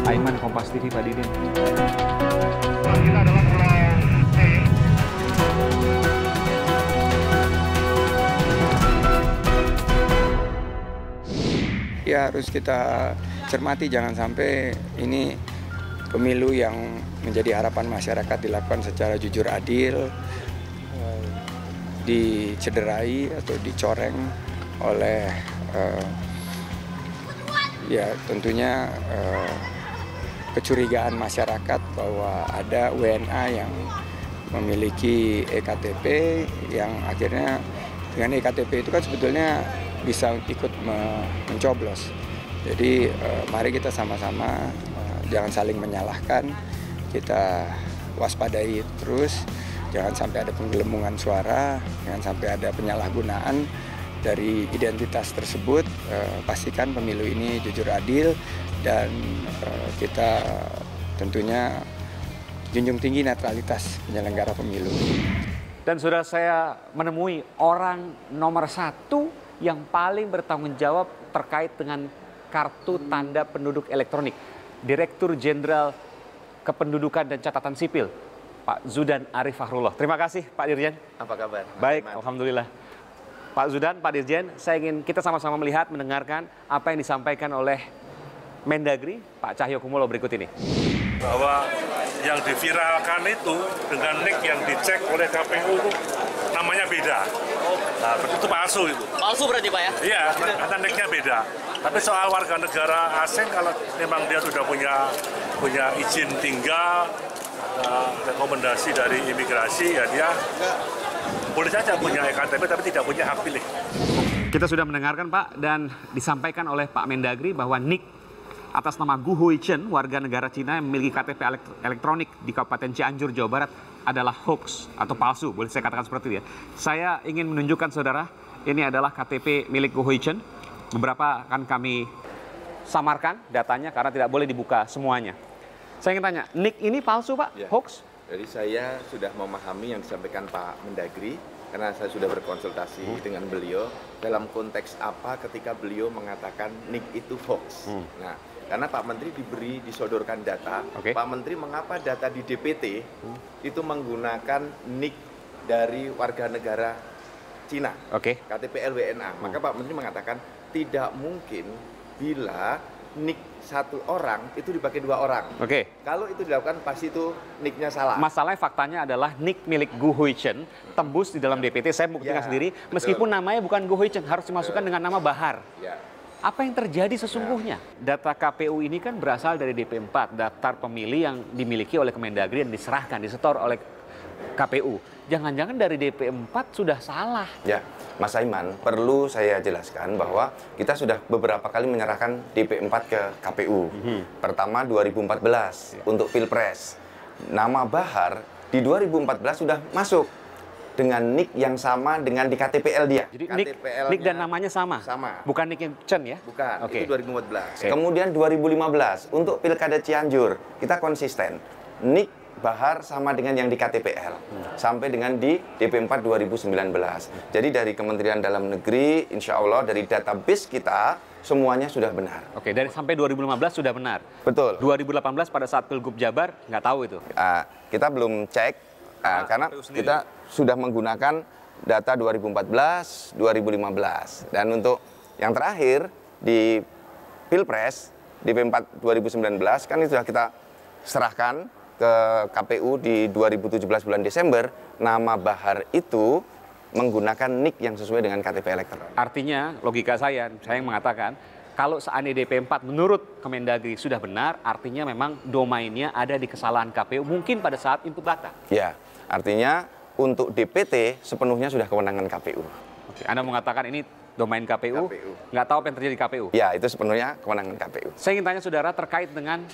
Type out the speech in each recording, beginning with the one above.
Aiman, Kompas TV, Pak Didin. Kita adalah Pulau C. Ya harus kita cermati, jangan sampai ini pemilu yang menjadi harapan masyarakat dilakukan secara jujur adil, dicederai atau dicoreng oleh ya tentunya kecurigaan masyarakat bahwa ada WNA yang memiliki EKTP yang akhirnya dengan EKTP itu kan sebetulnya bisa ikut mencoblos. Jadi mari kita sama-sama jangan saling menyalahkan, kita waspadai terus, jangan sampai ada penggelembungan suara, jangan sampai ada penyalahgunaan dari identitas tersebut. Pastikan pemilu ini jujur adil dan kita tentunya junjung tinggi netralitas penyelenggara pemilu. Dan sudah saya menemui orang nomor 1 yang paling bertanggung jawab terkait dengan kartu tanda penduduk elektronik. Direktur Jenderal Kependudukan dan Catatan Sipil, Pak Zudan Arif Fahrullah. Terima kasih Pak Dirjen. Apa kabar? Baik, alhamdulillah. Pak Zudan, Pak Dirjen, kita sama-sama melihat, mendengarkan apa yang disampaikan oleh Mendagri, Pak Cahyokumolo berikut ini. Bahwa yang diviralkan itu dengan nick yang dicek oleh KPU itu namanya beda. Nah, itu palsu itu. Palsu berarti Pak ya? Iya, karena nicknya beda. Tapi soal warga negara asing, kalau memang dia sudah punya izin tinggal, ada rekomendasi dari imigrasi, ya dia boleh saja punya EKTP tapi tidak punya hak pilih. Kita sudah mendengarkan Pak, dan disampaikan oleh Pak Mendagri bahwa nick atas nama Gu Huichen, warga negara Cina yang memiliki KTP elektronik di Kabupaten Cianjur, Jawa Barat adalah hoax atau palsu, boleh saya katakan seperti itu ya. Saya ingin menunjukkan saudara, ini adalah KTP milik Gu Huichen. Beberapa akan kami samarkan datanya karena tidak boleh dibuka semuanya. Saya ingin tanya, nick ini palsu Pak? Ya. Hoax? Jadi saya sudah memahami yang disampaikan Pak Mendagri, karena saya sudah berkonsultasi dengan beliau dalam konteks apa ketika beliau mengatakan nick itu hoax. Nah, karena Pak Menteri disodorkan data, Pak Menteri mengapa data di DPT itu menggunakan nick dari warga negara Cina, KTP LWNA. Maka Pak Menteri mengatakan tidak mungkin bila nick satu orang itu dipakai 2 orang. Kalau itu dilakukan pasti itu nicknya salah. Masalahnya faktanya adalah nick milik Gu Huichen tembus di dalam DPT. Saya buktikan sendiri, meskipun namanya bukan Gu Huichen, harus dimasukkan dengan nama Bahar. Apa yang terjadi sesungguhnya? Data KPU ini kan berasal dari DP4, daftar pemilih yang dimiliki oleh Kemendagri dan diserahkan, disetor oleh KPU. Jangan-jangan dari DP4 sudah salah. Ya, Mas Aiman, perlu saya jelaskan bahwa kita sudah beberapa kali menyerahkan DP4 ke KPU. Pertama 2014 untuk Pilpres. Nama Bahar di 2014 sudah masuk dengan nick yang sama dengan di KTPL dia. Jadi nick dan namanya sama? Sama. Bukan nick yang Chen ya? Bukan, itu 2014. Kemudian 2015 untuk Pilkada Cianjur, kita konsisten. Nick Bahar sama dengan yang di KTPL. Sampai dengan di DP4 2019. Jadi dari Kementerian Dalam Negeri, insya Allah dari database kita, semuanya sudah benar. Dari sampai 2015 sudah benar? Betul. 2018 pada saat Pilgub Jabar, nggak tahu itu? Kita belum cek, karena kita sudah menggunakan data 2014, 2015. Dan untuk yang terakhir di Pilpres, DP4 2019, kan itu sudah kita serahkan ke KPU di 2017 bulan Desember. Nama Bahar itu menggunakan nick yang sesuai dengan KTP elektronik. Artinya, logika saya yang mengatakan, kalau seandainya DP4 menurut Kemendagri sudah benar, artinya memang domainnya ada di kesalahan KPU, mungkin pada saat input data. Ya, artinya untuk DPT sepenuhnya sudah kewenangan KPU. Anda mengatakan ini domain KPU, nggak tahu apa yang terjadi di KPU? Ya, itu sepenuhnya kewenangan KPU. Saya ingin tanya saudara terkait dengan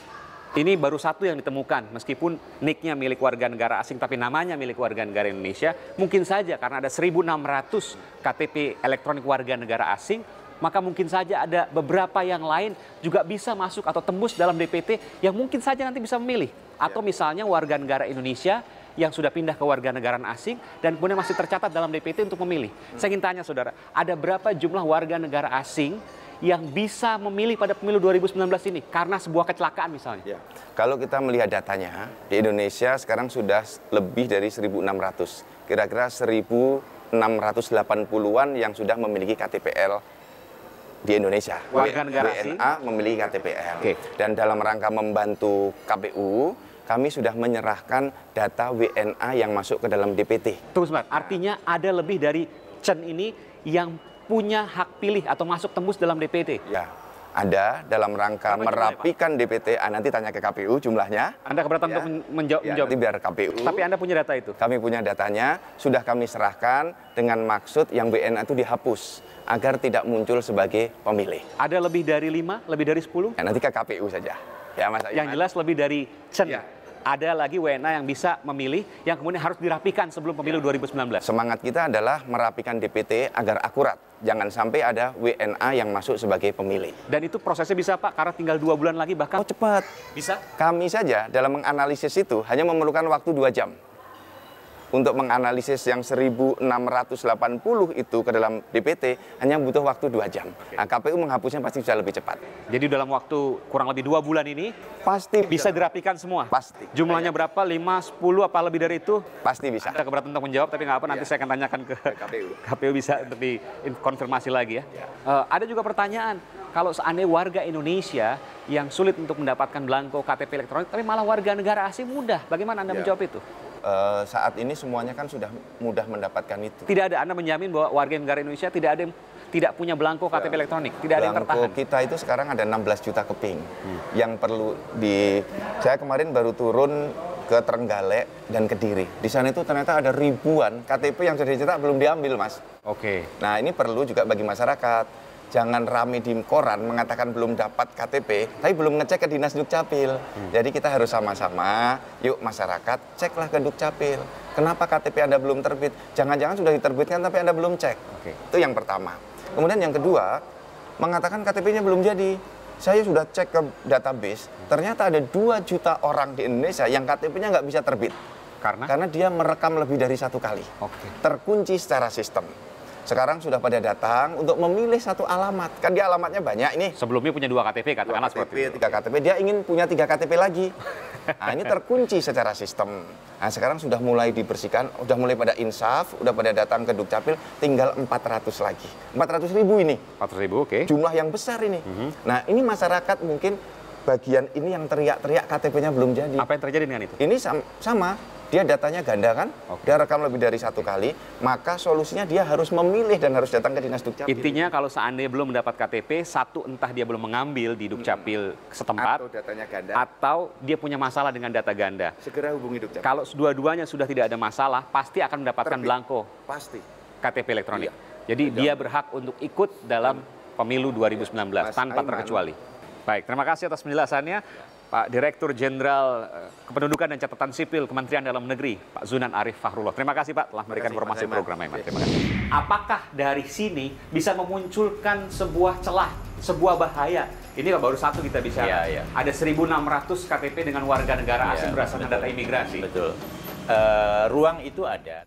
ini baru satu yang ditemukan, meskipun nicknya milik warga negara asing, tapi namanya milik warga negara Indonesia, mungkin saja karena ada 1.600 KTP elektronik warga negara asing, maka mungkin saja ada beberapa yang lain juga bisa masuk atau tembus dalam DPT yang mungkin saja nanti bisa memilih. Atau misalnya warga negara Indonesia yang sudah pindah ke warga negara asing dan kemudian masih tercatat dalam DPT untuk memilih. Saya ingin tanya saudara, ada berapa jumlah warga negara asing yang bisa memilih pada pemilu 2019 ini karena sebuah kecelakaan misalnya? Ya. Kalau kita melihat datanya, di Indonesia sekarang sudah lebih dari 1.600. Kira-kira 1.680-an yang sudah memiliki KTPL di Indonesia. Warga negara asing? WNA memiliki KTPL. Oke. Dan dalam rangka membantu KPU, kami sudah menyerahkan data WNA yang masuk ke dalam DPT. Tunggu sebentar, artinya ada lebih dari Chen ini yang punya hak pilih atau masuk tembus dalam DPT? Ya, ada dalam rangka Berapa jumlahnya, merapikan DPT. Nanti tanya ke KPU jumlahnya. Anda keberatan Ya. untuk menjawab? Ya, nanti biar KPU. Tapi Anda punya data itu? Kami punya datanya, sudah kami serahkan dengan maksud yang WNA itu dihapus agar tidak muncul sebagai pemilih. Ada lebih dari 5, lebih dari 10? Ya, nanti ke KPU saja. Ya, Mas Yang Aiman. jelas lebih dari Chen. Ya. Ada lagi WNA yang bisa memilih, yang kemudian harus dirapikan sebelum pemilu 2019. Semangat kita adalah merapikan DPT agar akurat. Jangan sampai ada WNA yang masuk sebagai pemilih. Dan itu prosesnya bisa Pak, karena tinggal 2 bulan lagi bahkan. Oh, cepat. Bisa? Kami saja dalam menganalisis itu hanya memerlukan waktu 2 jam. Untuk menganalisis yang 1.680 itu ke dalam DPT hanya butuh waktu 2 jam. Nah, KPU menghapusnya pasti bisa lebih cepat. Jadi dalam waktu kurang lebih 2 bulan ini Pasti bisa dirapikan semua? Pasti. Jumlahnya berapa? 5, 10, apa lebih dari itu? Pasti bisa. Ada keberatan untuk menjawab, tapi nggak apa, nanti saya akan tanyakan ke KPU. KPU bisa untuk dikonfirmasi lagi ya. Ada juga pertanyaan, kalau seandainya warga Indonesia yang sulit untuk mendapatkan belangko KTP elektronik, tapi malah warga negara asing mudah, bagaimana Anda menjawab itu? Saat ini semuanya kan sudah mudah mendapatkan itu. Tidak ada, Anda menjamin bahwa warga negara Indonesia tidak ada yang tidak punya belangko KTP elektronik, tidak ada yang Belangko tertahan. kita itu sekarang ada 16 juta keping yang perlu saya kemarin baru turun ke Trenggalek dan Kediri. Di sana itu ternyata ada ribuan KTP yang sudah dicetak belum diambil, Mas. Oke. Nah, ini perlu juga bagi masyarakat. Jangan rame di koran mengatakan belum dapat KTP, tapi belum ngecek ke Dinas Dukcapil. Jadi kita harus sama-sama, yuk masyarakat, ceklah ke Dukcapil. Kenapa KTP Anda belum terbit? Jangan-jangan sudah diterbitkan tapi Anda belum cek. Oke. Itu yang pertama. Kemudian yang kedua, mengatakan KTP-nya belum jadi. Saya sudah cek ke database, ternyata ada 2 juta orang di Indonesia yang KTP-nya nggak bisa terbit. Karena dia merekam lebih dari 1 kali. Oke. Terkunci secara sistem. Sekarang sudah pada datang untuk memilih 1 alamat. Kan dia alamatnya banyak ini. Sebelumnya punya 2 KTP, katakanlah seperti itu. 3 KTP, dia ingin punya 3 KTP lagi. Nah, ini terkunci secara sistem. Nah, sekarang sudah mulai dibersihkan, sudah mulai pada insaf, sudah pada datang ke Dukcapil, tinggal 400 lagi. 400 ribu ini. 400 ribu, oke. Jumlah yang besar ini. Nah, ini masyarakat mungkin bagian ini yang teriak-teriak KTP-nya belum jadi. Apa yang terjadi dengan itu? Ini sama. Dia datanya ganda kan, dia rekam lebih dari 1 kali, maka solusinya dia harus memilih dan harus datang ke Dinas Dukcapil. Intinya kalau seandainya belum mendapat KTP, satu entah dia belum mengambil di Dukcapil setempat, Atau datanya ganda, atau dia punya masalah dengan data ganda. segera hubungi Dukcapil. Kalau dua-duanya sudah tidak ada masalah, pasti akan mendapatkan Terbit. belangko Pasti. KTP elektronik. Iya. Jadi dia berhak untuk ikut dalam pemilu 2019 Mas tanpa Aiman. terkecuali. Baik, terima kasih atas penjelasannya Pak Direktur Jenderal Kependudukan dan Catatan Sipil Kementerian Dalam Negeri, Pak Zunan Arif Fahrullah. Terima kasih Pak telah memberikan kasih, informasi Mas Aiman. program Aiman. Terima kasih. Apakah dari sini bisa memunculkan sebuah celah, sebuah bahaya? Ini baru satu kita bicara. Iya, iya. Ada 1.600 KTP dengan warga negara asing berdasarkan data imigrasi. Betul. Ruang itu ada.